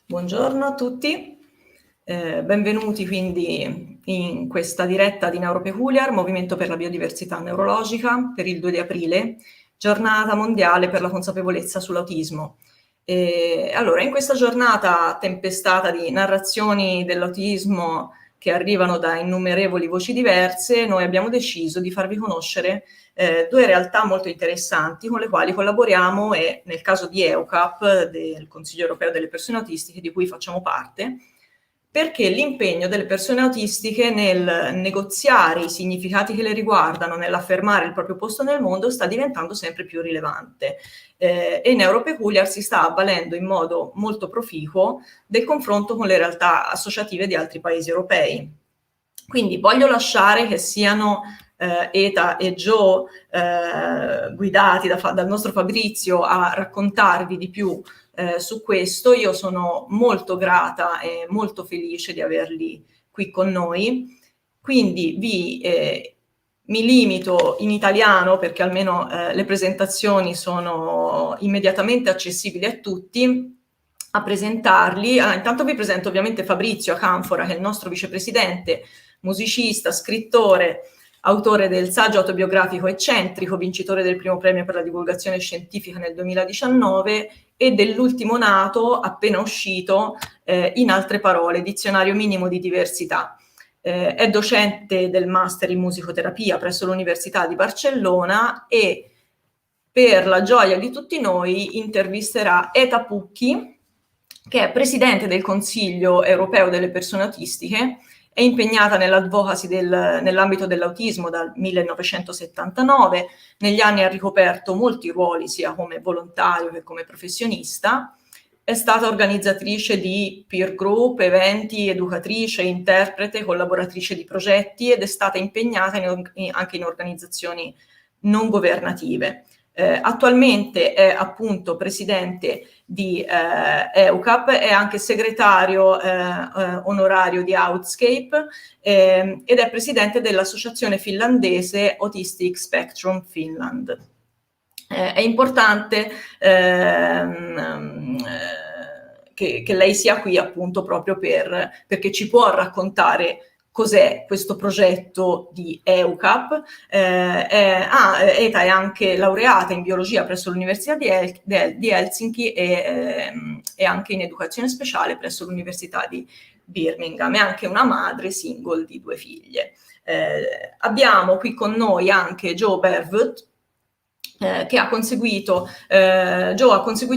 Buongiorno a tutti, benvenuti quindi in questa diretta di Neuropeculiar, Movimento per la Biodiversità Neurologica, per il 2 di aprile, Giornata Mondiale per la Consapevolezza sull'Autismo. Allora, in questa giornata tempestata di narrazioni dell'autismo che arrivano da innumerevoli voci diverse, noi abbiamo deciso di farvi conoscere due realtà molto interessanti con le quali collaboriamo e nel caso di EUCAP, del Consiglio Europeo delle Persone Autistiche, di cui facciamo parte, perché l'impegno delle persone autistiche nel negoziare i significati che le riguardano, nell'affermare il proprio posto nel mondo, sta diventando sempre più rilevante. E Neuropeculiar si sta avvalendo in modo molto proficuo del confronto con le realtà associative di altri paesi europei. Quindi voglio lasciare che siano Heta e Gio, guidati dal nostro Fabrizio, a raccontarvi di più su questo. Io sono molto grata e molto felice di averli qui con noi. Quindi mi limito in italiano, perché almeno le presentazioni sono immediatamente accessibili a tutti, a presentarli. Intanto vi presento ovviamente Fabrizio Acanfora, che è il nostro vicepresidente, musicista, scrittore, autore del saggio autobiografico Eccentrico, vincitore del primo premio per la divulgazione scientifica nel 2019 e dell'ultimo nato, appena uscito, In altre parole, dizionario minimo di diversità. È docente del master in musicoterapia presso l'Università di Barcellona e, per la gioia di tutti noi, intervisterà Heta Pukki, che è Presidente del Consiglio Europeo delle Persone Autistiche, è impegnata nell'advocacy nell'ambito dell'autismo dal 1979, negli anni ha ricoperto molti ruoli sia come volontario che come professionista, è stata organizzatrice di peer group, eventi, educatrice, interprete, collaboratrice di progetti ed è stata impegnata anche in organizzazioni non governative. Attualmente è appunto presidente di EUCAP, è anche segretario onorario di Autistic ed è presidente dell'associazione finlandese Autistic Spectrum Finland. È importante che lei sia qui appunto proprio perché ci può raccontare cos'è questo progetto di EUCAP. Heta è anche laureata in biologia presso l'Università di Helsinki e anche in educazione speciale presso l'Università di Birmingham. È anche una madre single di 2 figlie. Abbiamo qui con noi anche Joe Berwood, che ha conseguito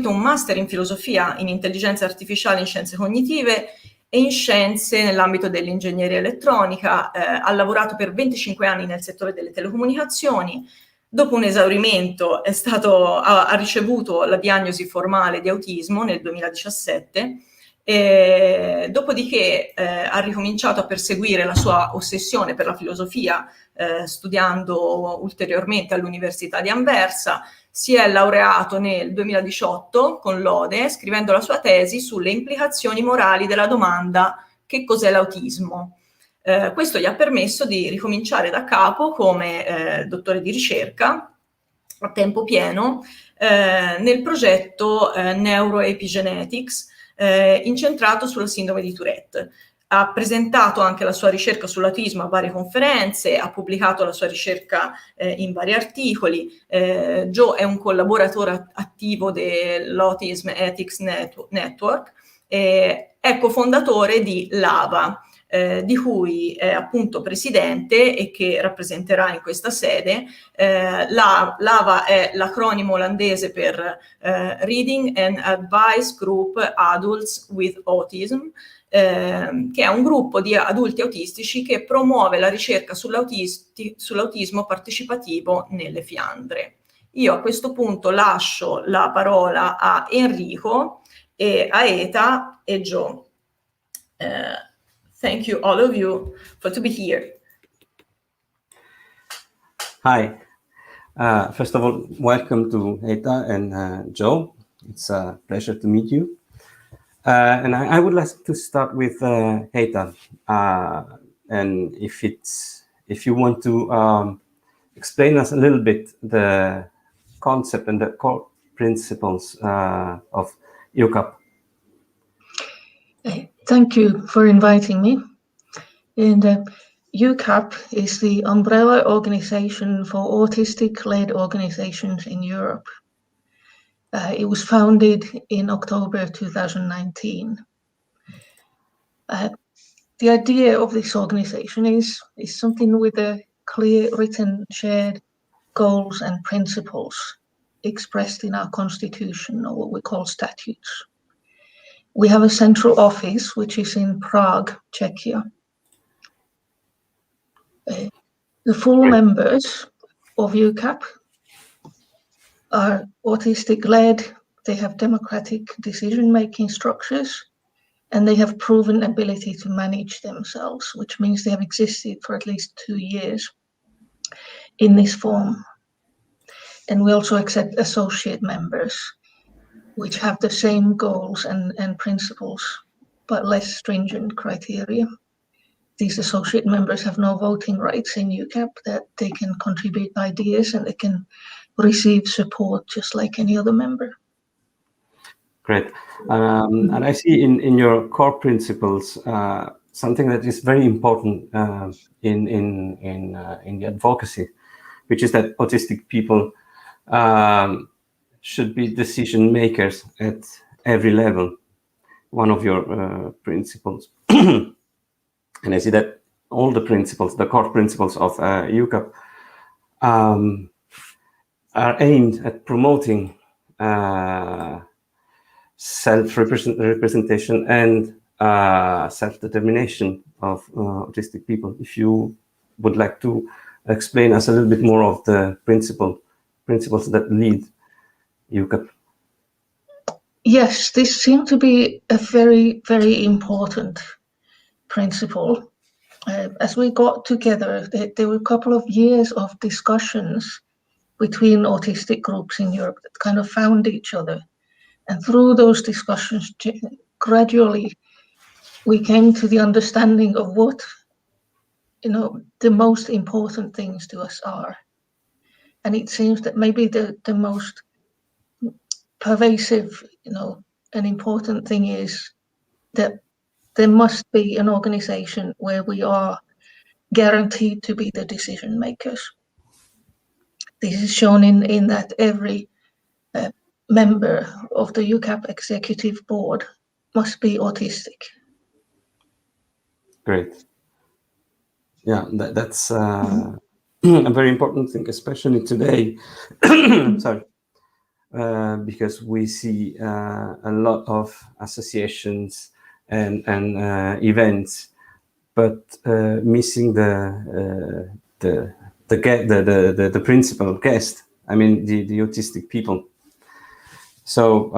un master in filosofia, in intelligenza artificiale, in scienze cognitive e in scienze nell'ambito dell'ingegneria elettronica. Ha lavorato per 25 anni nel settore delle telecomunicazioni. Dopo un esaurimento ha ricevuto la diagnosi formale di autismo nel 2017. Dopodiché ha ricominciato a perseguire la sua ossessione per la filosofia, studiando ulteriormente all'Università di Anversa. Si è laureato nel 2018 con lode, scrivendo la sua tesi sulle implicazioni morali della domanda «Che cos'è l'autismo?». Questo gli ha permesso di ricominciare da capo come dottore di ricerca a tempo pieno nel progetto Neuroepigenetics, incentrato sulla sindrome di Tourette. Ha presentato anche la sua ricerca sull'autismo a varie conferenze, ha pubblicato la sua ricerca in vari articoli. Joe è un collaboratore attivo dell'Autism Ethics Network, è cofondatore di LAVA, di cui è appunto presidente e che rappresenterà in questa sede. LAVA è l'acronimo olandese per Reading and Advice Group Adults with Autism, che è un gruppo di adulti autistici che promuove la ricerca sull'autismo partecipativo nelle Fiandre. Io a questo punto lascio la parola a Enrico e a Heta e Joe. Thank you, all of you, to be here. Hi. First of all, welcome to Heta and Joe. It's a pleasure to meet you. And I would like to start with Heta. And if you want to explain us a little bit the concept and the core principles of EUCAP. Thank you for inviting me. And EUCAP is the umbrella organization for autistic-led organizations in Europe. It was founded in October 2019. The idea of this organization is something with a clear written shared goals and principles expressed in our constitution, or what we call statutes. We have a central office which is in Prague, Czechia. The full members of EUCAP are autistic-led, they have democratic decision-making structures, and they have proven ability to manage themselves, which means they have existed for at least 2 years in this form. And we also accept associate members, which have the same goals and principles, but less stringent criteria. These associate members have no voting rights in EUCAP, that they can contribute ideas and they can receive support just like any other member. Great. And I see in your core principles something that is very important in the advocacy, which is that autistic people should be decision makers at every level. One of your principles. And I see that all the principles, the core principles of EUCAP, are aimed at promoting self-representation and self-determination of autistic people. If you would like to explain us a little bit more of the principles that lead EUCAP. Yes, this seemed to be a very, very important principle. As we got together, there were a couple of years of discussions between autistic groups in Europe that kind of found each other. And through those discussions, gradually, we came to the understanding of what, the most important things to us are. And it seems that maybe the most pervasive, an important thing is that there must be an organization where we are guaranteed to be the decision makers. This is shown in that every member of the EUCAP executive board must be autistic. Great. Yeah, that's a very important thing, especially today. Sorry. Because we see a lot of associations and events, but missing the principal guest. I mean the autistic people. So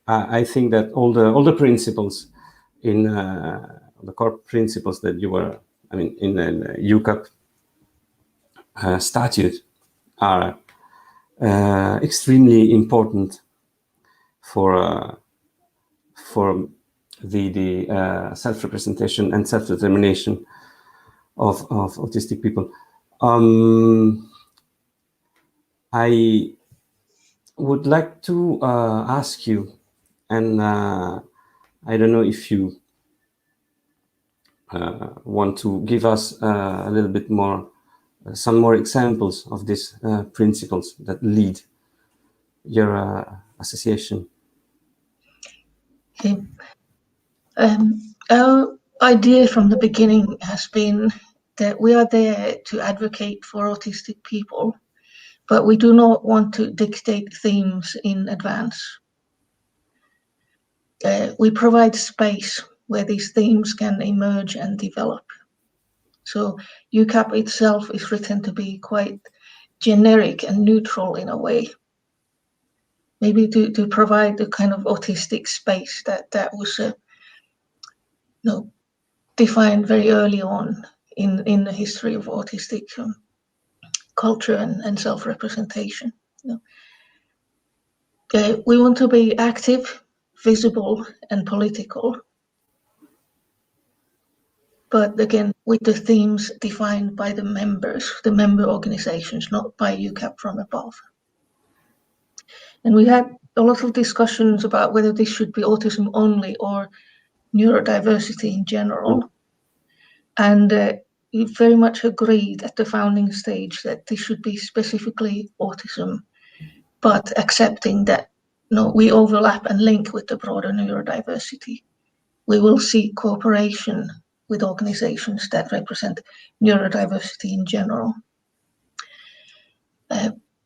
I think that all the principles in the core principles that you were, in the EUCAP statute are extremely important for the self-representation and self-determination of autistic people. I would like to ask you, and I don't know if you want to give us a little bit more, some more examples of these principles that lead your association. Okay. Our idea from the beginning has been that we are there to advocate for autistic people, but we do not want to dictate themes in advance. We provide space where these themes can emerge and develop. So EUCAP itself is written to be quite generic and neutral in a way. Maybe to provide the kind of autistic space that was defined very early on in the history of autistic culture and self-representation. We want to be active, visible, and political. But again, with the themes defined by the members, the member organizations, not by EUCAP from above. And we had a lot of discussions about whether this should be autism only or neurodiversity in general. And we very much agreed at the founding stage that this should be specifically autism, but accepting that we overlap and link with the broader neurodiversity. We will seek cooperation with organizations that represent neurodiversity in general.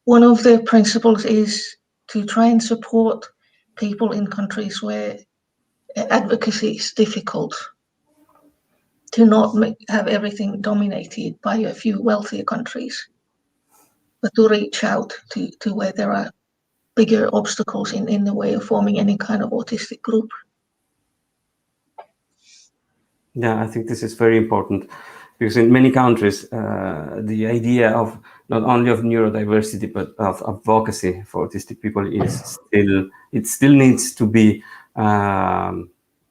One of the principles is to try and support people in countries where advocacy is difficult, to not have everything dominated by a few wealthier countries, but to reach out to where there are bigger obstacles in the way of forming any kind of autistic group. Yeah, I think this is very important, because in many countries, the idea of not only of neurodiversity but of advocacy for autistic people is still needs to be,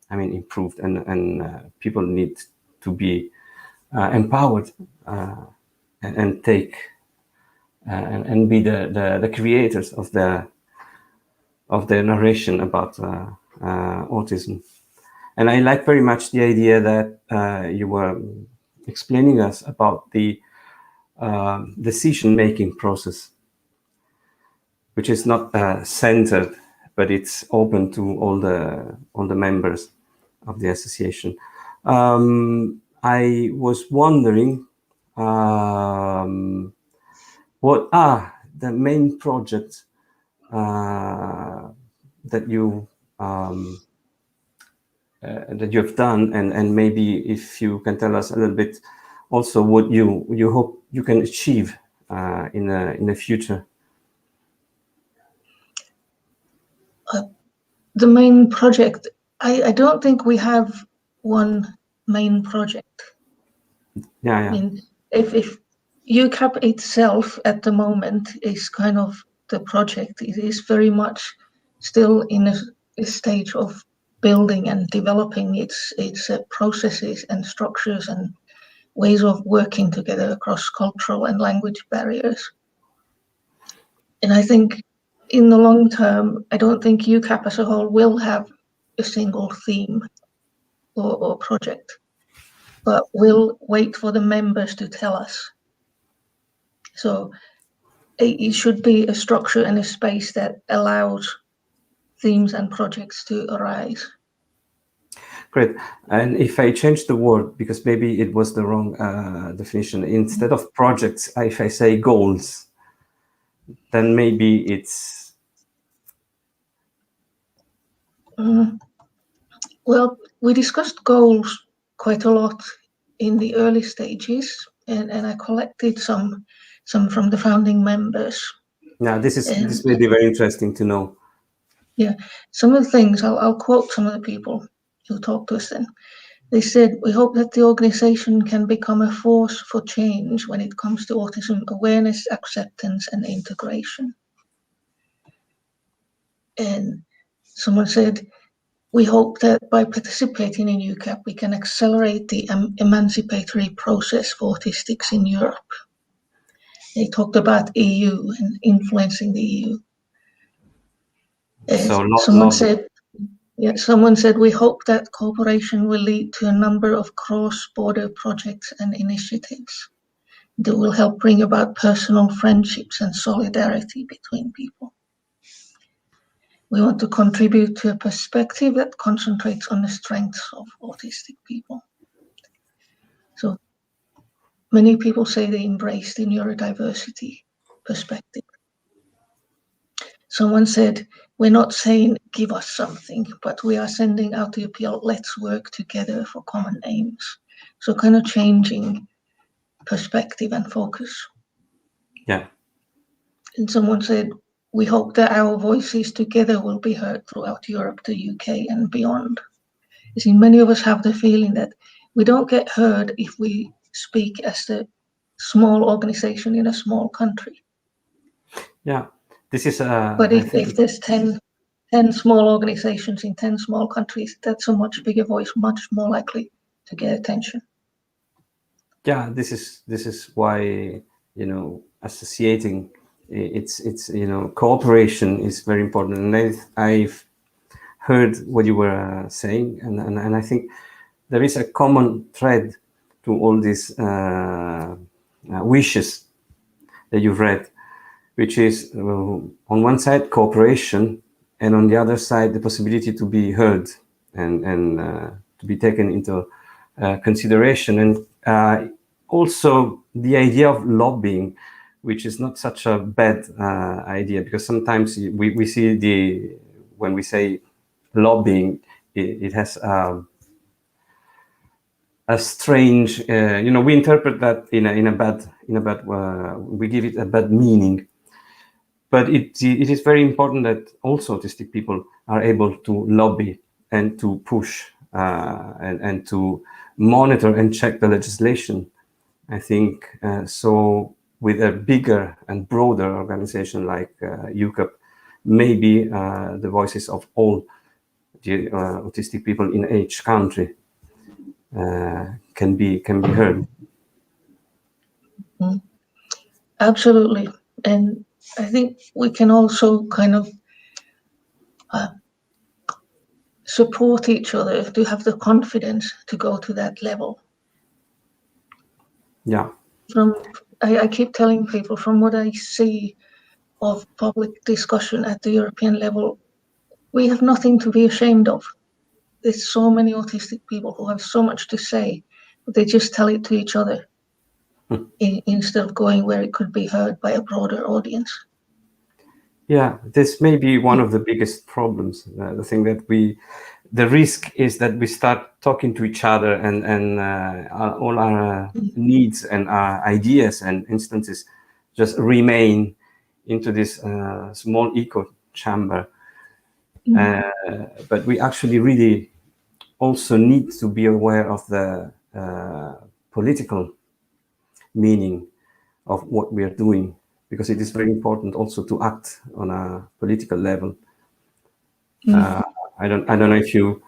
improved, and people need to be empowered and take and be the creators of the narration about autism. And I like very much the idea that you were explaining us about the decision-making process, which is not centered, but it's open to all the members of the association. I was wondering what are the main projects that you have done, and maybe if you can tell us a little bit also what you hope you can achieve in the future. The main project, I don't think we have one main project. Yeah. I mean, if EUCAP itself at the moment is kind of the project, it is very much still in a stage of building and developing its processes and structures and ways of working together across cultural and language barriers. And I think in the long term, I don't think EUCAP as a whole will have a single theme or project, but we'll wait for the members to tell us. So it should be a structure and a space that allows themes and projects to arise. Great. And if I change the word, because maybe it was the wrong definition, instead of projects, if I say goals, then maybe it's... Well, we discussed goals quite a lot in the early stages, and I collected some from the founding members. Now, this may be very interesting to know. Yeah, some of the things, I'll quote some of the people who talked to us then. They said, "We hope that the organization can become a force for change when it comes to autism awareness, acceptance, and integration." And someone said, "We hope that by participating in EUCAP, we can accelerate the emancipatory process for autistics in Europe." They talked about EU and influencing the EU. Someone said, "We hope that cooperation will lead to a number of cross-border projects and initiatives that will help bring about personal friendships and solidarity between people. We want to contribute to a perspective that concentrates on the strengths of autistic people." So many people say they embrace the neurodiversity perspective. Someone said, "We're not saying give us something, but we are sending out the appeal, let's work together for common aims." So kind of changing perspective and focus. Yeah. And someone said, "We hope that our voices together will be heard throughout Europe, the UK, and beyond." You see, many of us have the feeling that we don't get heard if we speak as the small organization in a small country. Yeah, this is... But if there's 10 small organizations in 10 small countries, that's a much bigger voice, much more likely to get attention. Yeah, this is why, associating it's cooperation is very important. And I've heard what you were saying, and I think there is a common thread to all these wishes that you've read, which is on one side cooperation, and on the other side the possibility to be heard and to be taken into consideration, and also the idea of lobbying, which is not such a bad idea, because sometimes we see when we say lobbying, it has a strange, we interpret that in a bad, we give it a bad meaning. But it is very important that also autistic people are able to lobby and to push and to monitor and check the legislation. I think so. With a bigger and broader organization like EUCAP, maybe the voices of all the autistic people in each country can be heard. Absolutely, and I think we can also kind of support each other to have the confidence to go to that level. Yeah. I keep telling people, from what I see of public discussion at the European level, we have nothing to be ashamed of. There's so many autistic people who have so much to say, but they just tell it to each other instead of going where it could be heard by a broader audience. Yeah, this may be one of the biggest problems. The thing that the risk is that we start talking to each other, and all our needs and our ideas and instances just remain into this small echo chamber. But we actually really also need to be aware of the political meaning of what we are doing, because it is very important also to act on a political level. I don't know if you,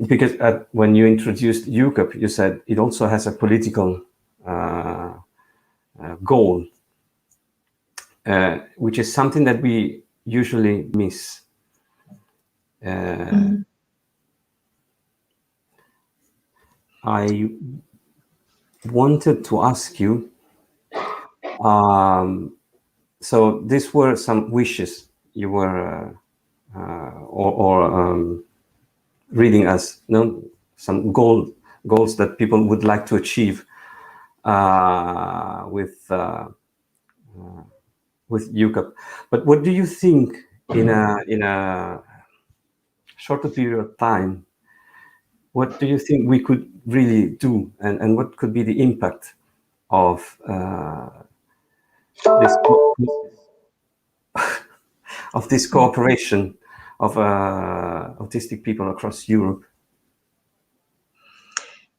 because when you introduced EUCAP, you said it also has a political goal, which is something that we usually miss. I wanted to ask you, so these were some wishes you were reading as some goals that people would like to achieve with EUCAP. But what do you think in a shorter period of time? What do you think we could really do, and what could be the impact of this cooperation of autistic people across Europe?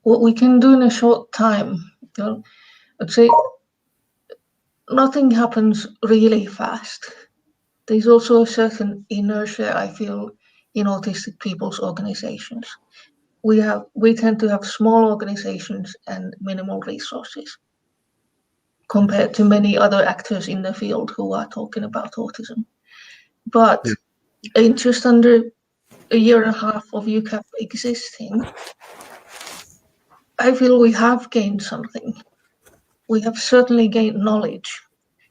What we can do in a short time, I'd say nothing happens really fast. There's also a certain inertia, I feel, in autistic people's organizations. We tend to have small organizations and minimal resources compared to many other actors in the field who are talking about autism. But in just under a year and a half of EUCAP existing, I feel we have gained something. We have certainly gained knowledge.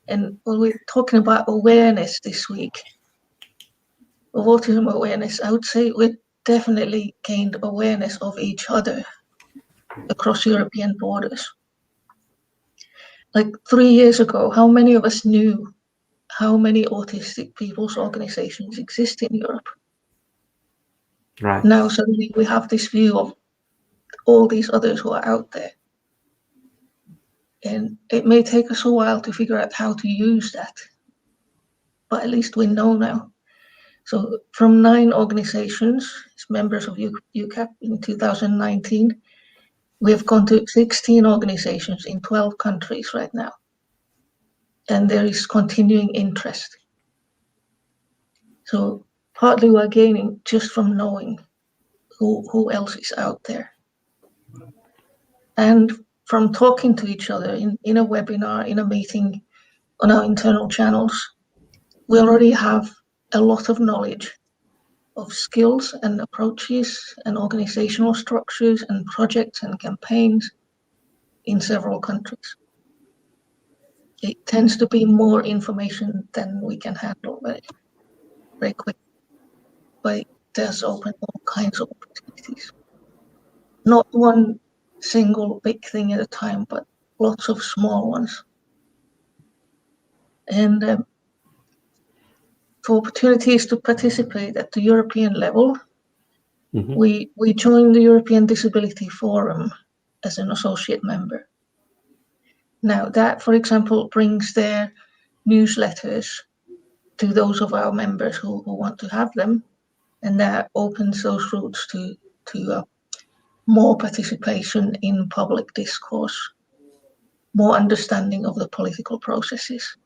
And when we're talking about awareness this week, of autism awareness, I would say we've definitely gained awareness of each other across European borders. Like 3 years ago, how many of us knew how many autistic people's organizations exist in Europe? Right. Now suddenly we have this view of all these others who are out there. And it may take us a while to figure out how to use that, but at least we know now. So from 9 organizations, as members of EUCAP in 2019, we have gone to 16 organizations in 12 countries right now. And there is continuing interest. So partly we're gaining just from knowing who else is out there. And from talking to each other in a webinar, in a meeting, on our internal channels, we already have a lot of knowledge of skills and approaches and organizational structures and projects and campaigns in several countries. It tends to be more information than we can handle very quickly, but it does open all kinds of opportunities. Not one single big thing at a time, but lots of small ones. And for opportunities to participate at the European level, we joined the European Disability Forum as an associate member. Now that, for example, brings their newsletters to those of our members who want to have them, and that opens those routes to more participation in public discourse, more understanding of the political processes.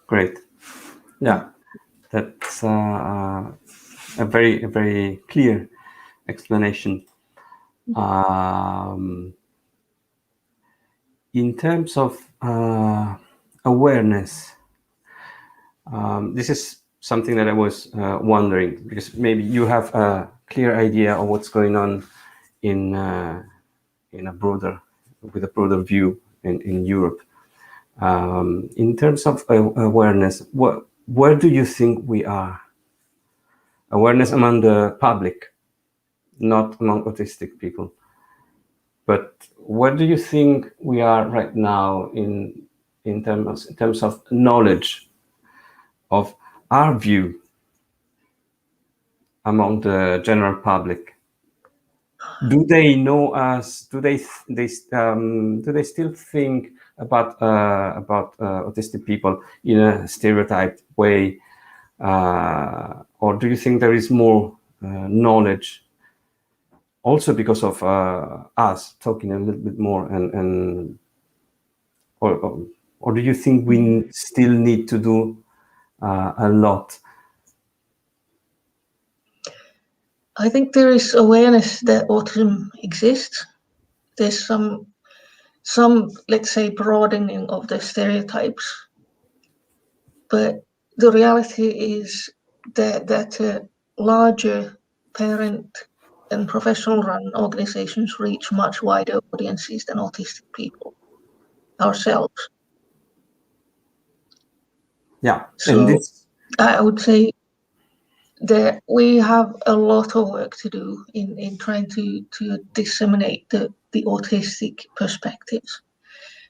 Great. Yeah, that's a very clear explanation. In terms of awareness, this is something that I was wondering, because maybe you have a clear idea of what's going on with a broader view in Europe. In terms of awareness, where do you think we are? Awareness among the public, not among autistic people. But where do you think we are right now in terms of knowledge of our view among the general public? Do they know us? Do they still think about autistic people in a stereotyped way, or do you think there is more knowledge, also because of us talking a little bit more, or do you think we still need to do a lot? I think there is awareness that autism exists. There's some, let's say, broadening of the stereotypes, but the reality is that larger parent and professional-run organizations reach much wider audiences than autistic people ourselves. Yeah, so and this, I would say that we have a lot of work to do in trying to disseminate the autistic perspectives.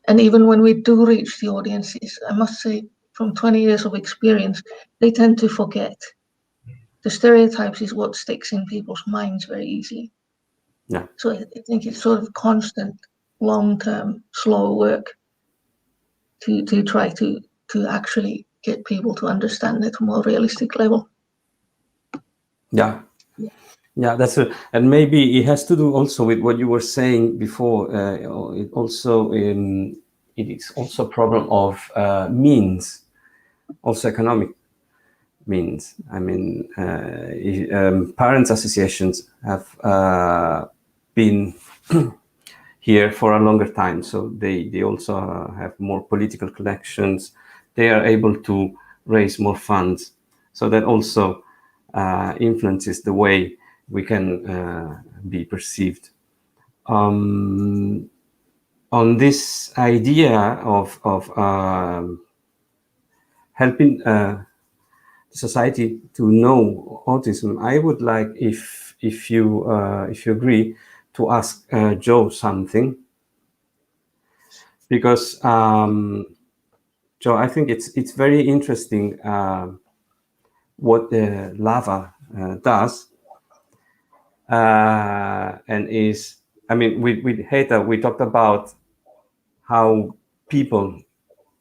And even when we do reach the audiences, I must say, from 20 years of experience, they tend to forget. The stereotypes is what sticks in people's minds very easily. yeah. So I think it's sort of constant, long-term, slow work to try to actually get people to understand it at a more realistic level. Yeah, that's it. And maybe it has to do also with what you were saying before. It is also a problem of means, also economic means. I mean, parents' associations have been here for a longer time, so they also have more political connections. They are able to raise more funds, so that also influences the way we can be perceived. On this idea of helping society to know autism, I would like, if you agree, to ask Joe something, because Joe, I think it's very interesting what the LAVA does, and is, I mean, with Heta, we talked about how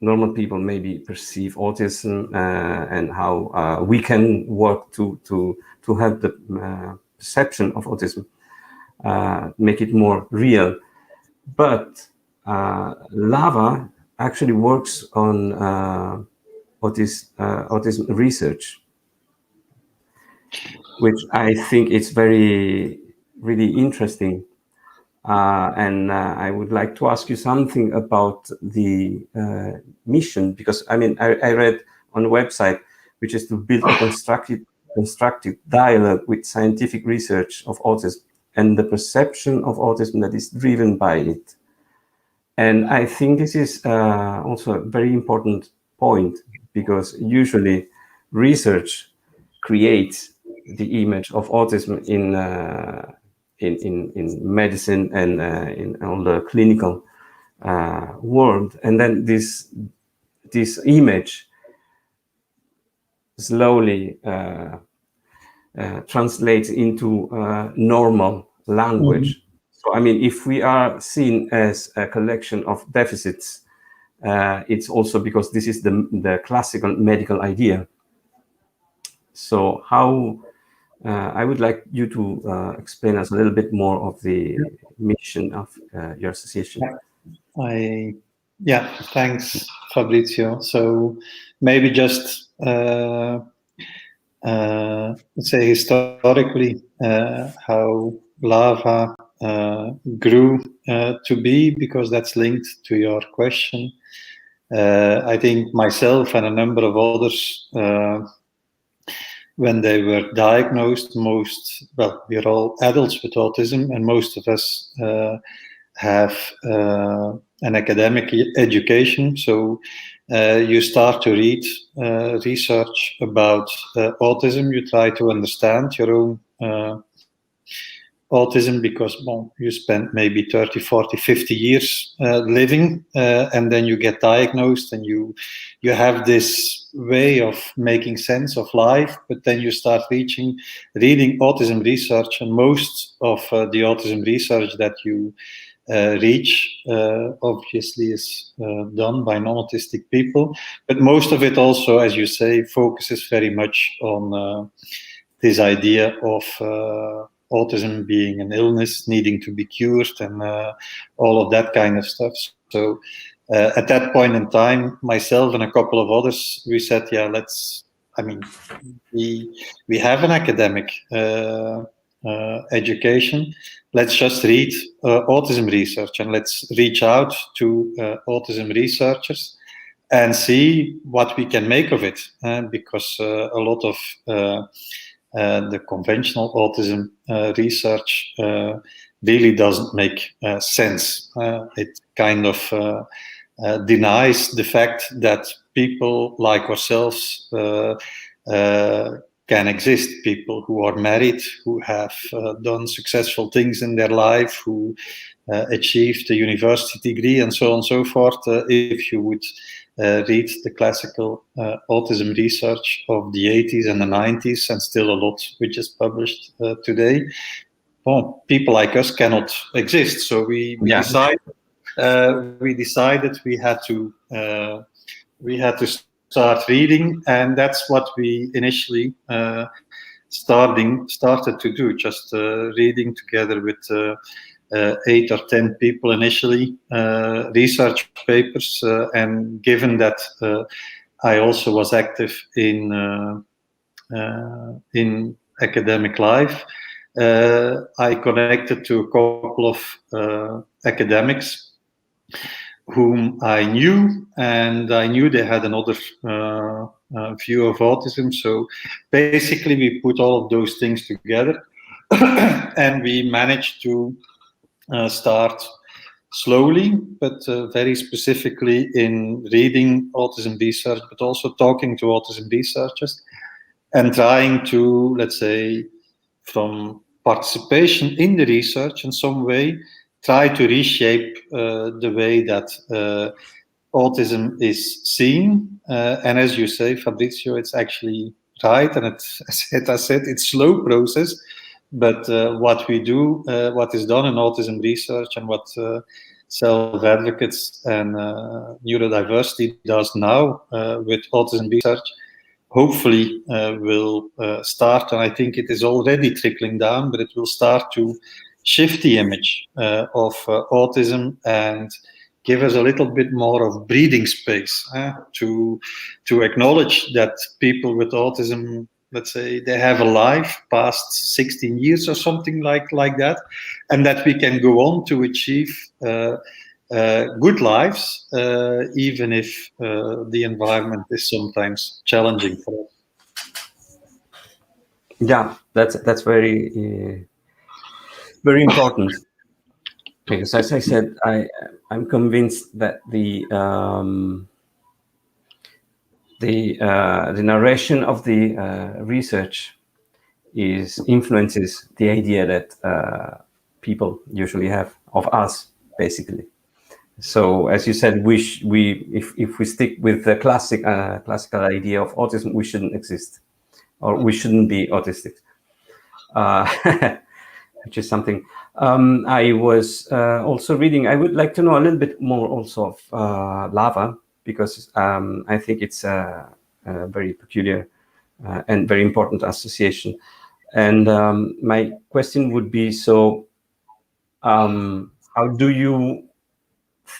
normal people maybe perceive autism, and how we can work to help the perception of autism, make it more real. But LAVA actually works on autism research, which I think is really interesting. And I would like to ask you something about the mission, because I mean, I read on the website, which is to build a constructive dialogue with scientific research of autism and the perception of autism that is driven by it. And I think this is also a very important point, because usually research creates the image of autism in medicine and in all the clinical world, and then this image slowly translates into normal language. So I mean, if we are seen as a collection of deficits, it's also because this is the classical medical idea. So how I would like you to explain us a little bit more of the mission of your association. Thanks, Fabrizio. So maybe just let's say historically how LAVA grew to be, because that's linked to your question. I think myself and a number of others, when they were diagnosed, we're all adults with autism, and most of us have an academic education. So you start to read research about autism. You try to understand your own autism, because you spend maybe 30, 40, 50 years living, and then you get diagnosed, and you have this way of making sense of life, but then you start reading autism research, and most of the autism research that you reach obviously is done by non-autistic people, but most of it also, as you say, focuses very much on this idea of autism being an illness needing to be cured, and all of that kind of stuff. So at that point in time, myself and a couple of others, we said, we have an academic education. Let's just read autism research, and let's reach out to autism researchers and see what we can make of it, because a lot of the conventional autism research really doesn't make sense. It kind of denies the fact that people like ourselves can exist, people who are married, who have done successful things in their life, who achieved a university degree, and so on and so forth. If you would read the classical autism research of the 80s and the 90s, and still a lot which is published today, people like us cannot exist. So we decided we had to start reading, and that's what we initially started to do, just reading together with 8 or 10 people initially, research papers, and given that I also was active in academic life, I connected to a couple of academics whom I knew, and I knew they had another view of autism. So basically we put all of those things together and we managed to start slowly, but very specifically in reading autism research, but also talking to autism researchers and trying to, let's say, from participation in the research in some way, try to reshape the way that autism is seen. And as you say, Fabrizio, it's actually right, and as Heta said, it's a slow process. But what we do, what is done in autism research, and what self-advocates and neurodiversity does now with autism research, hopefully will start, and I think it is already trickling down, but it will start to shift the image of autism and give us a little bit more of breathing space to acknowledge that people with autism let's say, they have a life past 16 years or something like that, and that we can go on to achieve good lives, even if the environment is sometimes challenging for us. Yeah, that's very very important, because, as I said, I'm convinced that the narration of the research influences the idea that people usually have of us, basically. So, as you said, if we stick with the classical idea of autism, we shouldn't exist, or we shouldn't be autistic, which is something I was also reading. I would like to know a little bit more also of LAVA, because I think it's a very peculiar and very important association. And my question would be, so how do you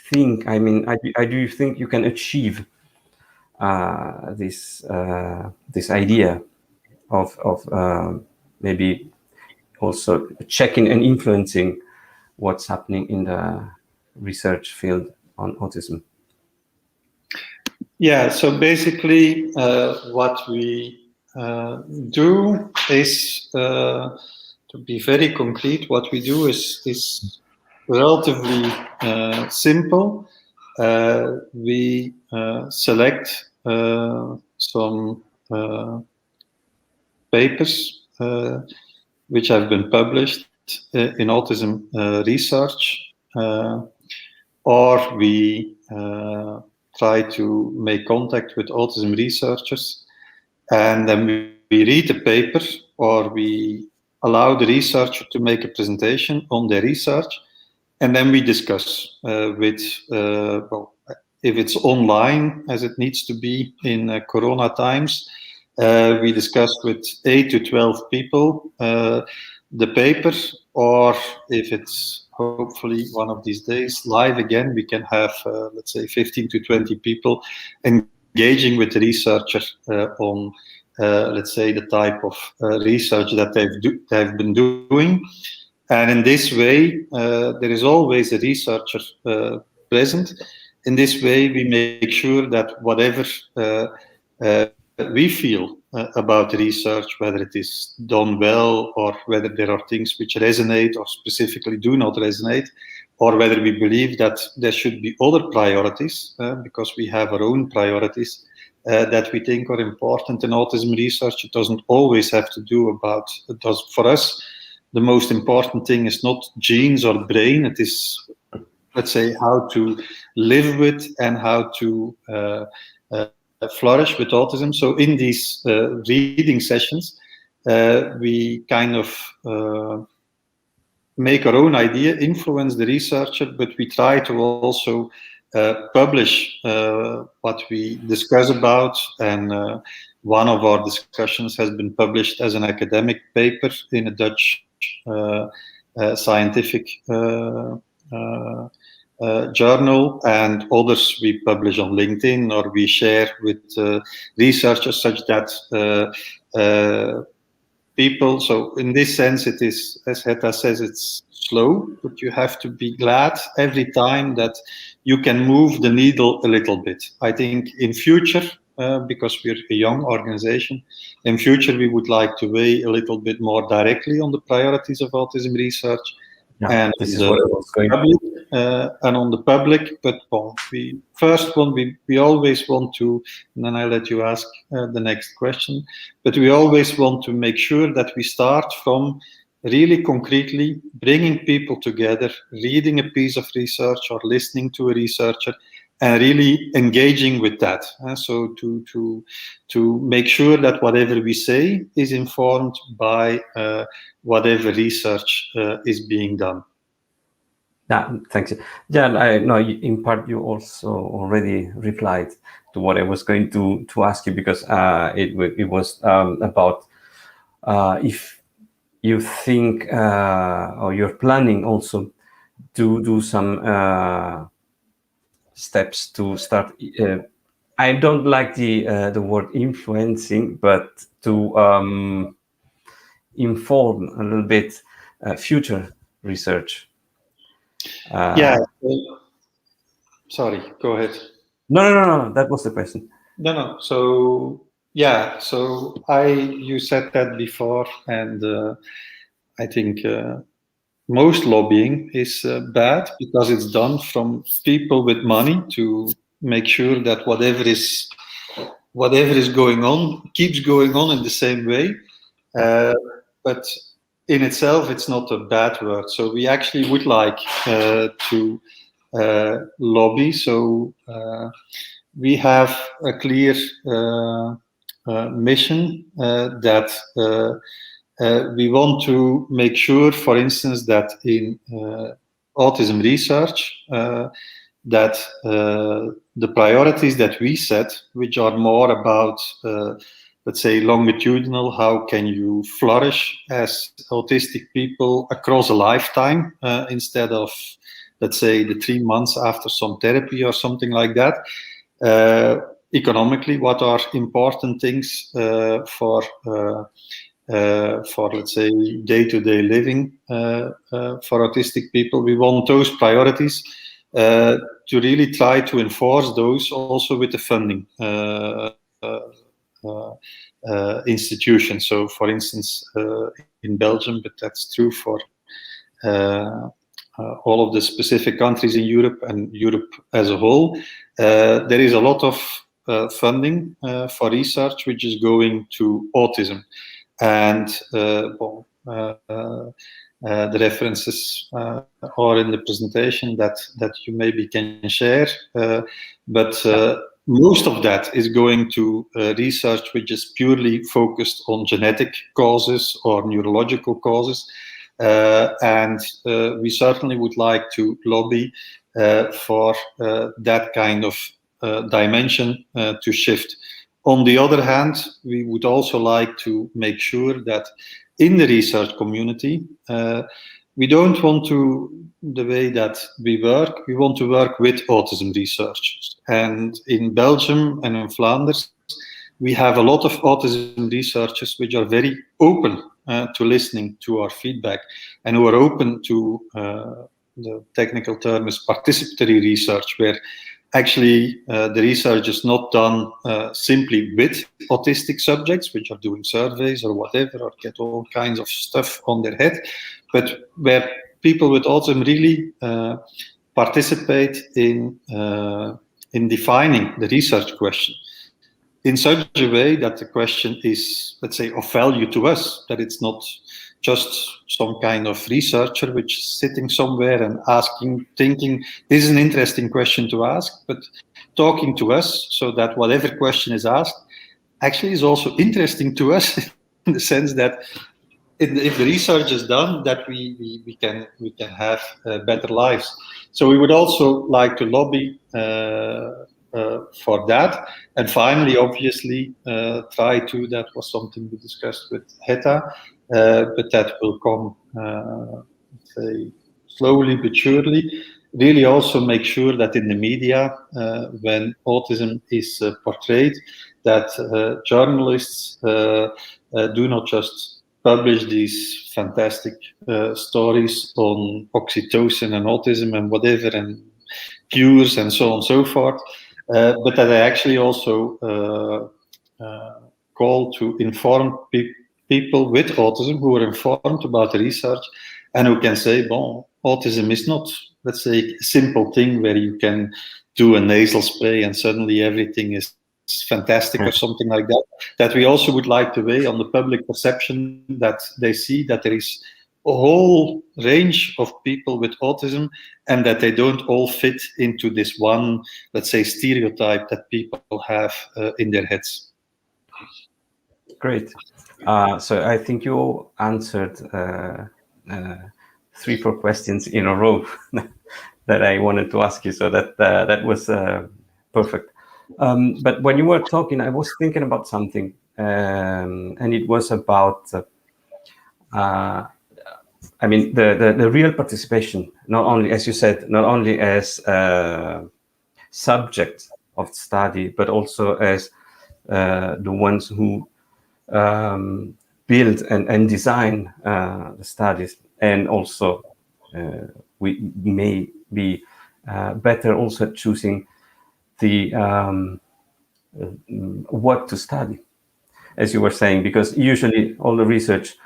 think, I mean, how do you think you can achieve this idea of maybe also checking and influencing what's happening in the research field on autism? Yeah, so basically what we do is, to be very concrete, what we do is relatively simple. We select some papers which have been published in autism research, or we try to make contact with autism researchers, and then we read the paper, or we allow the researcher to make a presentation on their research, and then we discuss with, well, if it's online, as it needs to be in Corona times, we discuss with 8 to 12 people the paper, or if it's hopefully one of these days live again, we can have, let's say, 15 to 20 people engaging with the researcher on, let's say, the type of research that they've been doing. And in this way, there is always a researcher present. In this way, we make sure that whatever we feel about research, whether it is done well, or whether there are things which resonate or specifically do not resonate, or whether we believe that there should be other priorities, because we have our own priorities that we think are important in autism research. It doesn't always have to do about, for us, the most important thing is not genes or brain. It is, let's say, how to live with and how to flourish with autism. So in these reading sessions, we kind of make our own idea, influence the researcher, but we try to also publish what we discuss about. And one of our discussions has been published as an academic paper in a Dutch scientific journal, and others we publish on LinkedIn, or we share with researchers, such that people, so in this sense it is, as Heta says, it's slow, but you have to be glad every time that you can move the needle a little bit. I think in future, because we're a young organization, in future we would like to weigh a little bit more directly on the priorities of autism research. Yeah, and this is what I was going public, and on the public, but we always want to, and then I'll let you ask the next question, but we always want to make sure that we start from really concretely bringing people together, reading a piece of research or listening to a researcher, and really engaging with that. So to make sure that whatever we say is informed by whatever research is being done. Yeah, thanks. Yeah, I know in part you also already replied to what I was going to ask you, because it was about if you think or you're planning also to do some steps to start I don't like the word influencing, but to inform a little bit future research. Sorry, go ahead. No, that was the question. No. So yeah, so you said that before, and I think most lobbying is bad because it's done from people with money to make sure that whatever is going on keeps going on in the same way. But in itself, it's not a bad word. So we actually would like to lobby. So we have a clear mission that we want to make sure, for instance, that in autism research, that the priorities that we set, which are more about, let's say, longitudinal, how can you flourish as autistic people across a lifetime instead of, let's say, the 3 months after some therapy or something like that. Economically, what are important things for let's say day-to-day living for autistic people. We want those priorities to really try to enforce those also with the funding institutions. So, for instance, in Belgium, but that's true for all of the specific countries in Europe and Europe as a whole, there is a lot of funding for research which is going to autism. And the references are in the presentation that you maybe can share, but most of that is going to research which is purely focused on genetic causes or neurological causes, and we certainly would like to lobby for that kind of dimension to shift. On the other hand, we would also like to make sure that in the research community, we don't want to, the way that we want to work with autism researchers. And in Belgium and in Flanders, we have a lot of autism researchers which are very open to listening to our feedback and who are open to, the technical term is participatory research, where actually the research is not done simply with autistic subjects, which are doing surveys or whatever, or get all kinds of stuff on their head, but where people with autism really participate in defining the research question in such a way that the question is, let's say, of value to us, that it's not just some kind of researcher which is sitting somewhere and thinking, this is an interesting question to ask, but talking to us so that whatever question is asked actually is also interesting to us in the sense that if the research is done, that we can have better lives. So we would also like to lobby for that. And finally, obviously, that was something we discussed with Heta, but that will come, say, slowly but surely. Really also make sure that in the media, when autism is portrayed, that journalists do not just publish these fantastic stories on oxytocin and autism and whatever, and cures and so on and so forth, but that I actually also call to inform people with autism who are informed about the research and who can say, bon, autism is not, let's say, a simple thing where you can do a nasal spray and suddenly everything is fantastic or something like that. That we also would like to weigh on the public perception that they see that there is a whole range of people with autism and that they don't all fit into this one, let's say, stereotype that people have in their heads. Great. So I think you answered 3-4 questions in a row that I wanted to ask you. So that was perfect. But when you were talking, I was thinking about something, and it was about, I mean, the real participation, not only, as you said, not only as subjects of study, but also as the ones who build and design the studies, and also we may be better also choosing the what to study, as you were saying, because usually all the research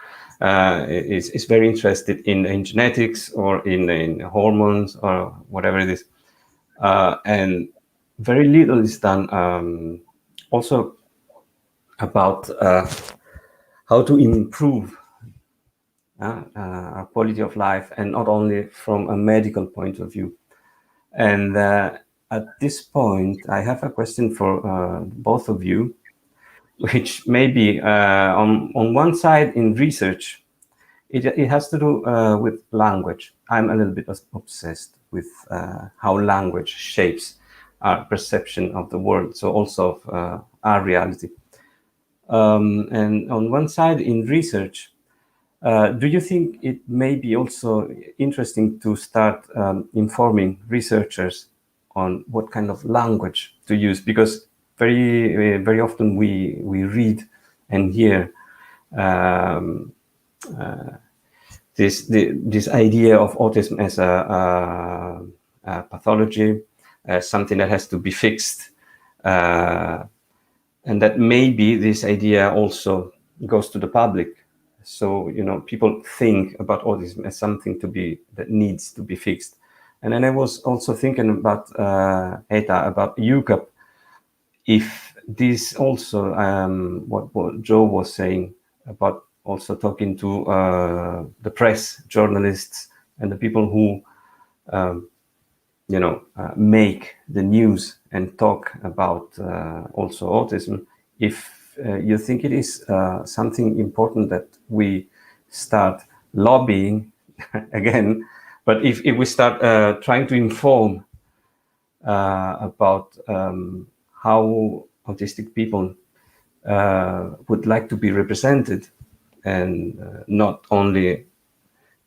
is very interested in genetics or in hormones or whatever it is, and very little is done also about how to improve our quality of life, and not only from a medical point of view. And at this point, I have a question for both of you, which may be on one side in research, it has to do with language. I'm a little bit obsessed with how language shapes our perception of the world, so also of our reality. And on one side in research, do you think it may be also interesting to start informing researchers on what kind of language to use? Because very often we read and hear this idea of autism as a pathology, as something that has to be fixed, and that maybe this idea also goes to the public. So, you know, people think about autism as something that needs to be fixed. And then I was also thinking about Heta, about EUCAP, if this also, what Joe was saying about also talking to the press, journalists, and the people who, make the news and talk about also autism, if you think it is something important that we start lobbying again, but if we start trying to inform about how autistic people would like to be represented, and not only,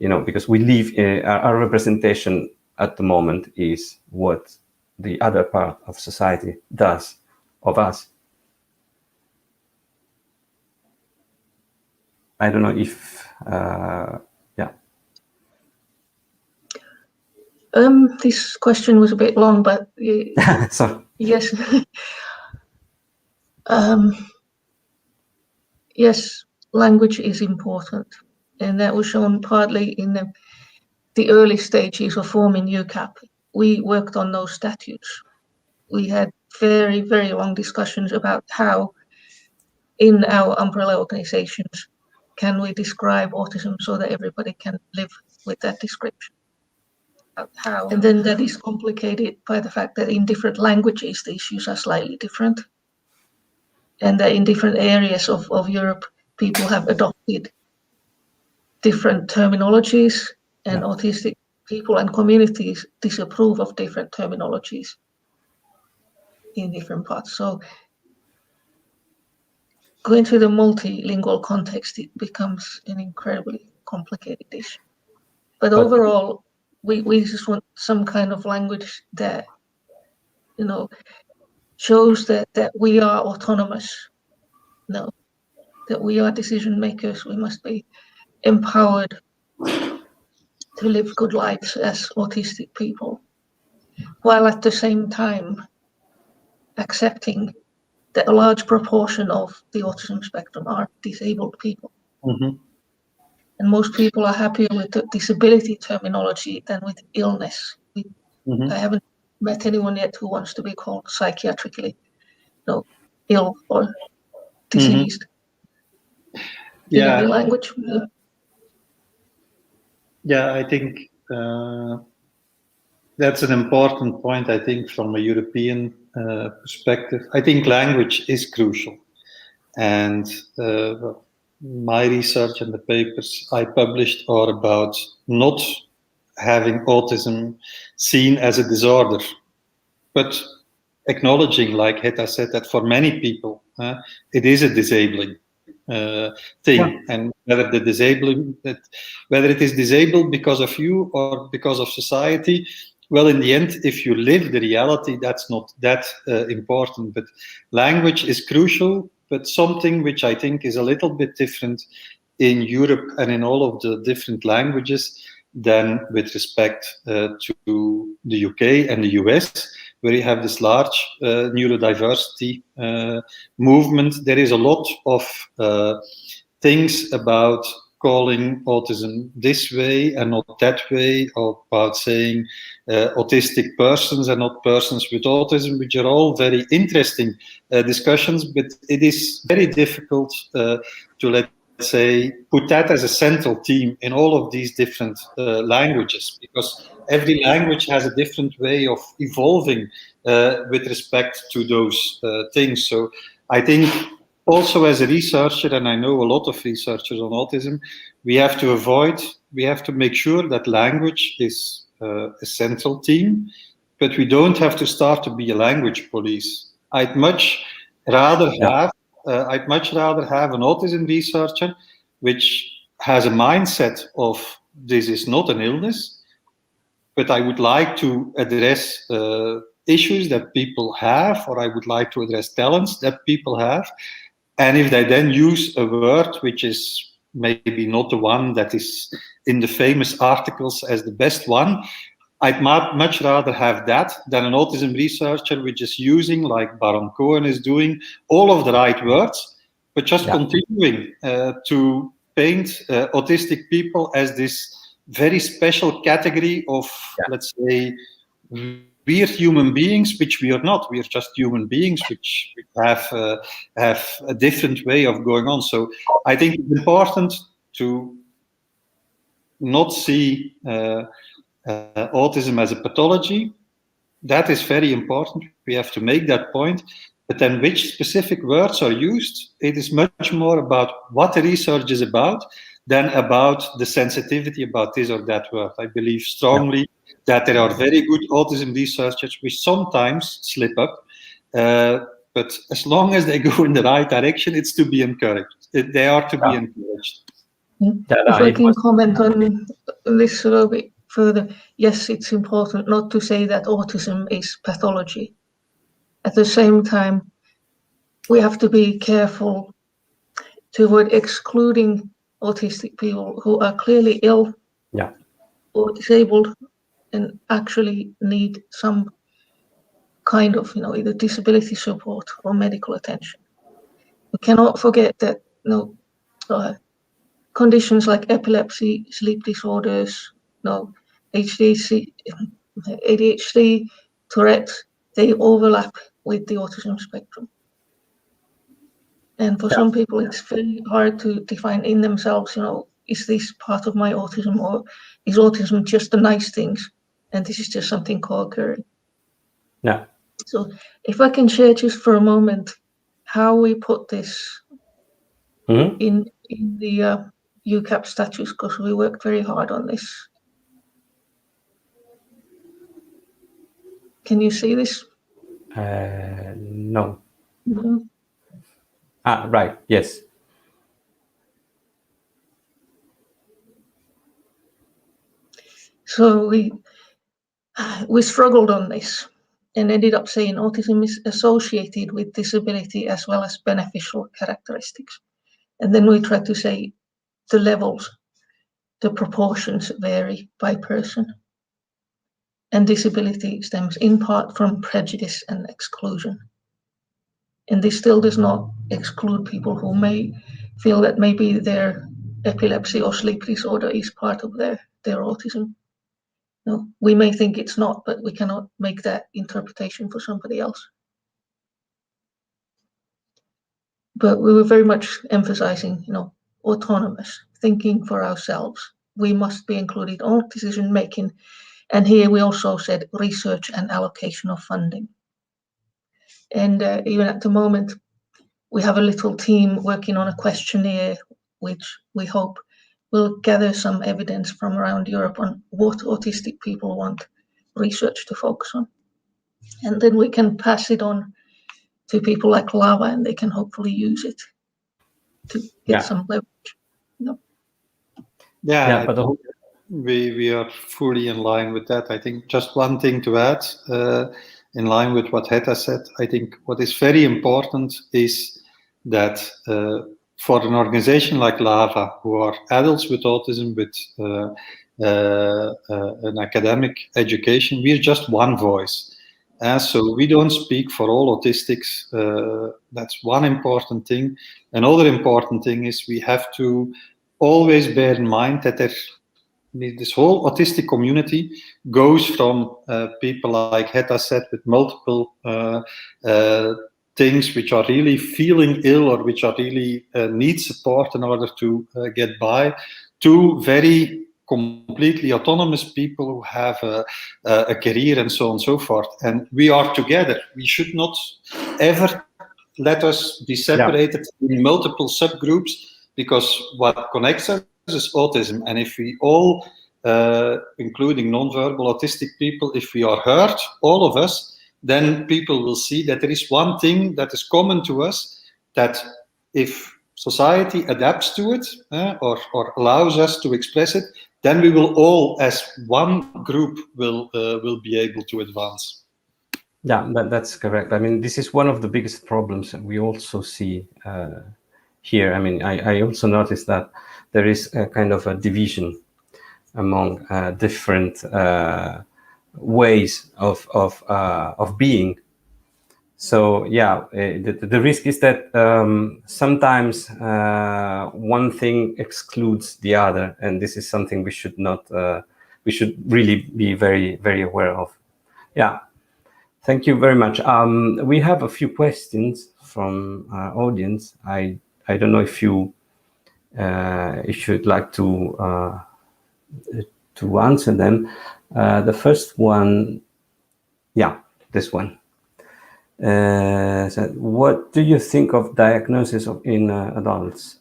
because we live, our representation at the moment is what the other part of society does of us. I don't know if, This question was a bit long, but sorry. Yes. Yes, language is important, and that was shown partly in the early stages of forming EUCAP. We worked on those statutes. We had very, very long discussions about how, in our umbrella organizations, can we describe autism so that everybody can live with that description. How? And then that is complicated by the fact that in different languages, the issues are slightly different. And that in different areas of Europe, people have adopted different terminologies, and autistic people and communities disapprove of different terminologies in different parts. So going to the multilingual context, it becomes an incredibly complicated issue. But overall, we just want some kind of language that, shows that we are autonomous, that we are decision makers. We must be empowered to live good lives as autistic people, while at the same time accepting that a large proportion of the autism spectrum are disabled people. Mm-hmm. And most people are happier with the disability terminology than with illness. I haven't met anyone yet who wants to be called psychiatrically ill or diseased in any language. Yeah, I think that's an important point, I think, from a European perspective. I think language is crucial. And my research and the papers I published are about not having autism seen as a disorder, but acknowledging, like Heta said, that for many people, it is a disabling thing, and whether it is disabled because of you or because of society, well, in the end, if you live the reality, that's not that important. But language is crucial, but something which I think is a little bit different in Europe and in all of the different languages than with respect to the UK and the US, where you have this large neurodiversity movement. There is a lot of things about calling autism this way and not that way, or about saying autistic persons and not persons with autism, which are all very interesting discussions, but it is very difficult to, let's say, put that as a central theme in all of these different languages, because every language has a different way of evolving with respect to those things. So I think also as a researcher, and I know a lot of researchers on autism, we have to make sure that language is a central theme, but we don't have to start to be a language police. I'd much rather have an autism researcher which has a mindset of this is not an illness, but I would like to address issues that people have, or I would like to address talents that people have. And if they then use a word which is maybe not the one that is in the famous articles as the best one, I'd much rather have that than an autism researcher which is using, like Baron Cohen is doing, all of the right words, but just continuing to paint autistic people as this very special category of, let's say, we're human beings, which we are not. We are just human beings, which have a different way of going on. So I think it's important to not see autism as a pathology. That is very important. We have to make that point. But then which specific words are used, it is much more about what the research is about than about the sensitivity about this or that word. I believe strongly that there are very good autism researchers which sometimes slip up, but as long as they go in the right direction, it's to be encouraged. They are to be encouraged. If I can comment on this a little bit further, yes, it's important not to say that autism is pathology. At the same time, we have to be careful to avoid excluding autistic people who are clearly ill or disabled and actually need some kind of, either disability support or medical attention. We cannot forget that conditions like epilepsy, sleep disorders, ADHD, Tourette's, they overlap with the autism spectrum. And for some people, it's very hard to define in themselves, is this part of my autism, or is autism just the nice things and this is just something co-occurring? Yeah. So if I can share just for a moment how we put this in the EUCAP statutes, because we worked very hard on this. Can you see this? No. No. Right, yes. So we struggled on this and ended up saying autism is associated with disability as well as beneficial characteristics. And then we tried to say the levels, the proportions vary by person. And disability stems in part from prejudice and exclusion. And this still does not exclude people who may feel that maybe their epilepsy or sleep disorder is part of their autism. We may think it's not, but we cannot make that interpretation for somebody else. But we were very much emphasizing, autonomous, thinking for ourselves. We must be included in decision making. And here we also said research and allocation of funding. And even at the moment, we have a little team working on a questionnaire, which we hope will gather some evidence from around Europe on what autistic people want research to focus on. And then we can pass it on to people like LAVA, and they can hopefully use it to get some leverage. But we are fully in line with that. I think just one thing to add, in line with what Heta said, I think what is very important is that for an organization like LAVA, who are adults with autism with an academic education, we are just one voice. So we don't speak for all autistics. That's one important thing. Another important thing is we have to always bear in mind that this whole autistic community goes from people like Heta said, with multiple things which are really feeling ill or which are really need support in order to get by, to very completely autonomous people who have a career and so on and so forth. And we are together. We should not ever let us be separated in multiple subgroups, because what connects us is autism. And if we all, including non-verbal autistic people, if we are heard, all of us, then people will see that there is one thing that is common to us, that if society adapts to it or allows us to express it, then we will all, as one group, will be able to advance. Yeah, that's correct. I mean, this is one of the biggest problems we also see here. I mean, I also noticed that there is a kind of a division among different ways of being. So yeah, the risk is that sometimes one thing excludes the other, and this is something we should not. We should really be very, very aware of. Yeah. Thank you very much. We have a few questions from our audience. I don't know if you'd like to answer them. The first one, yeah, this one. So what do you think of diagnosis in adults?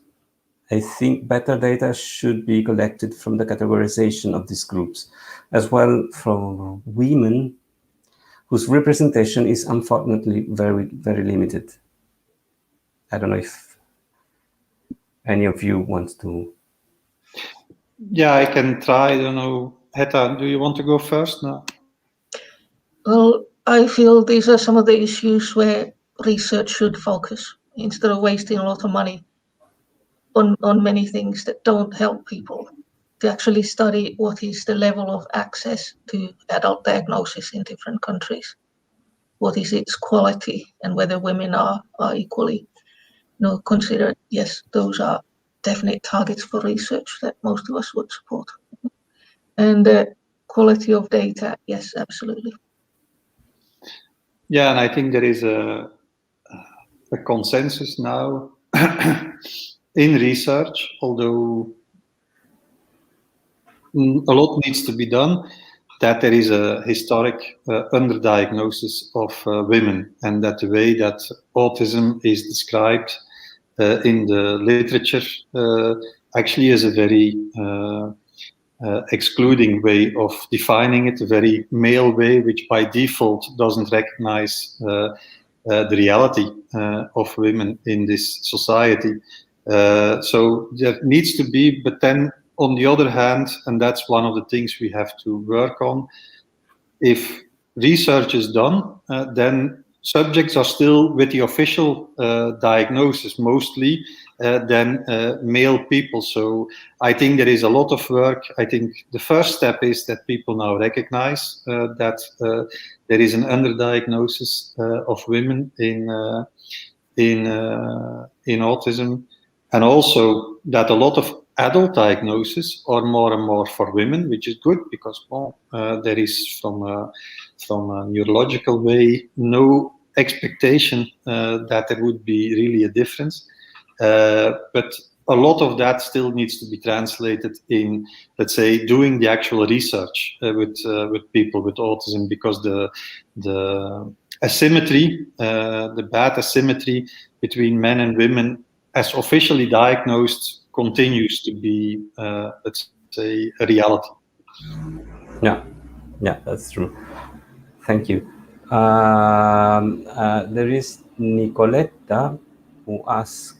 I think better data should be collected from the categorization of these groups, as well from women whose representation is unfortunately very, very limited. I don't know if any of you wants to. Yeah, I can try. I don't know. Heta, do you want to go first now? Well, I feel these are some of the issues where research should focus, instead of wasting a lot of money on many things that don't help people, to actually study what is the level of access to adult diagnosis in different countries. What is its quality, and whether women are equally considered. Yes, those are definite targets for research that most of us would support. And the quality of data, yes, absolutely. Yeah, and I think there is a consensus now in research, although a lot needs to be done, that there is a historic underdiagnosis of women, and that the way that autism is described in the literature actually is a very excluding way of defining it, a very male way, which by default doesn't recognize the reality of women in this society. So there needs to be, but then on the other hand, and that's one of the things we have to work on, if research is done, then subjects are still with the official diagnosis mostly than male people. So I think there is a lot of work. I think the first step is that people now recognize that there is an underdiagnosis of women in autism, and also that a lot of adult diagnoses are more and more for women, which is good, because there is from a neurological way no expectation that there would be really a difference, but a lot of that still needs to be translated in, let's say, doing the actual research with people with autism, because the asymmetry, the bad asymmetry between men and women as officially diagnosed continues to be, let's say, a reality. Yeah, that's true. Thank you. There is Nicoletta who asks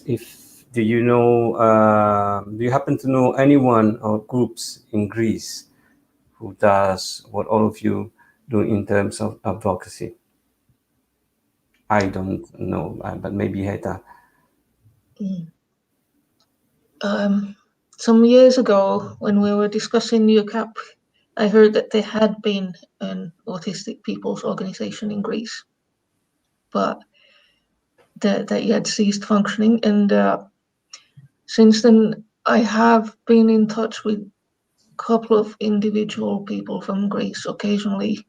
if do you know, do you happen to know anyone or groups in Greece who does what all of you do in terms of advocacy? I don't know, but maybe Heta. Some years ago, when we were discussing EUCAP, I heard that there had been an autistic people's organization in Greece, but that it had ceased functioning. And since then, I have been in touch with a couple of individual people from Greece occasionally,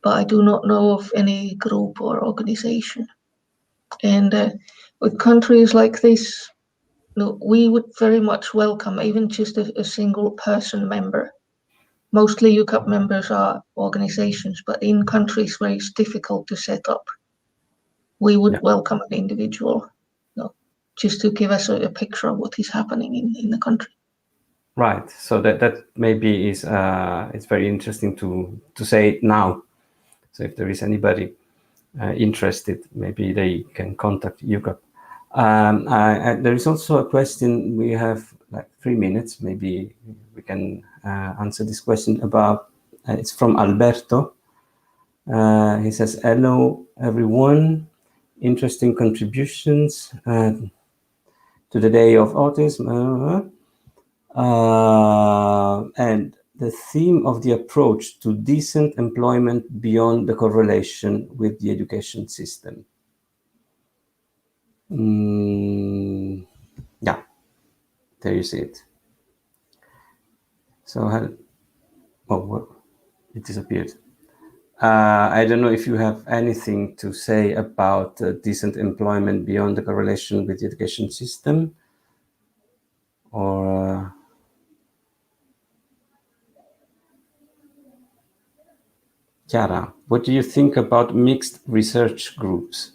but I do not know of any group or organization. And with countries like this, we would very much welcome even just a single person member. Mostly EUCAP members are organizations, but in countries where it's difficult to set up, we would welcome an individual, just to give us a picture of what is happening in the country. Right. So that maybe is it's very interesting to say now. So if there is anybody interested, maybe they can contact EUCAP. There is also a question. We have like 3 minutes. Maybe we can answer this question about. It's from Alberto. He says, "Hello, everyone. Interesting contributions to the Day of Autism." And the theme of the approach to decent employment beyond the correlation with the education system. Yeah, there you see it. So, it disappeared. I don't know if you have anything to say about decent employment beyond the correlation with the education system, or Chiara, what do you think about mixed research groups?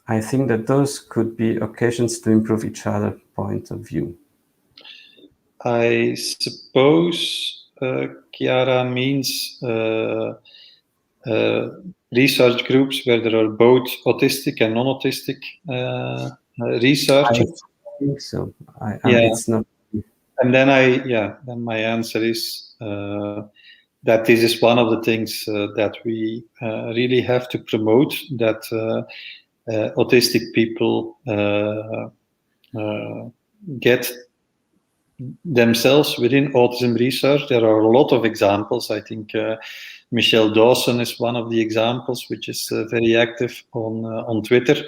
I think that those could be occasions to improve each other's point of view. I suppose Chiara means research groups where there are both autistic and non-autistic researchers. I think so. It's not. And then then my answer is that this is one of the things that we really have to promote, that autistic people get themselves within autism research. There are a lot of examples. I think Michelle Dawson is one of the examples, which is very active on Twitter.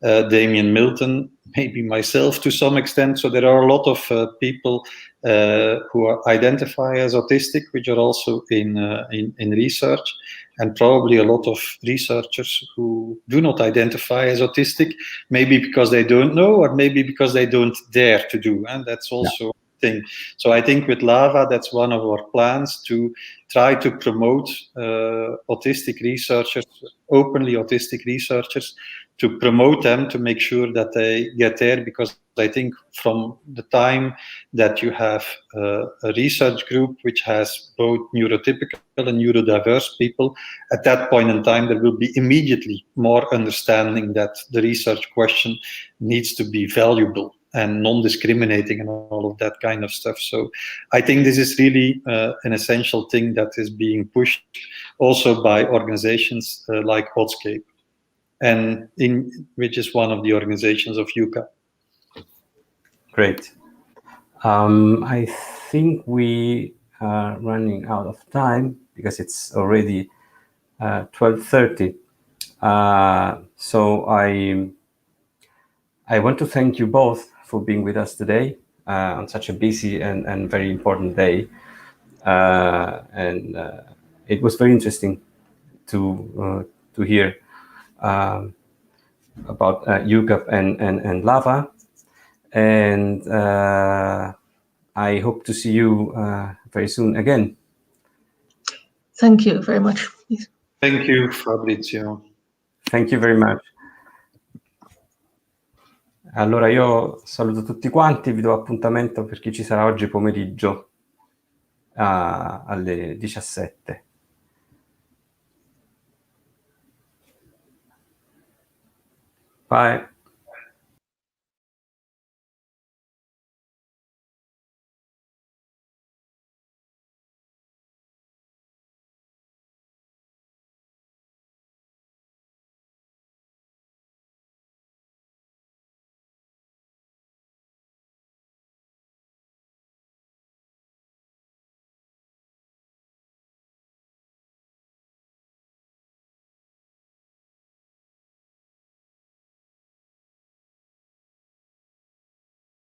Damien Milton, maybe myself to some extent. So there are a lot of people who identify as autistic, which are also in research, and probably a lot of researchers who do not identify as autistic, maybe because they don't know, or maybe because they don't dare to do, and that's also thing. So I think with LAVA, that's one of our plans, to try to promote autistic researchers, openly autistic researchers, to promote them, to make sure that they get there, because I think from the time that you have a research group which has both neurotypical and neurodiverse people, at that point in time there will be immediately more understanding that the research question needs to be valuable and non-discriminating and all of that kind of stuff. So I think this is really an essential thing that is being pushed also by organizations like Hotscape, and which is one of the organizations of EUCAP. Great. I think we are running out of time because it's already 12:30. So I want to thank you both for being with us today on such a busy and very important day. And it was very interesting to hear about EUCAP and LAVA. And I hope to see you very soon again. Thank you very much. Thank you, Fabrizio. Thank you very much. Allora io saluto tutti quanti, vi do appuntamento per chi ci sarà oggi pomeriggio alle 17. Bye.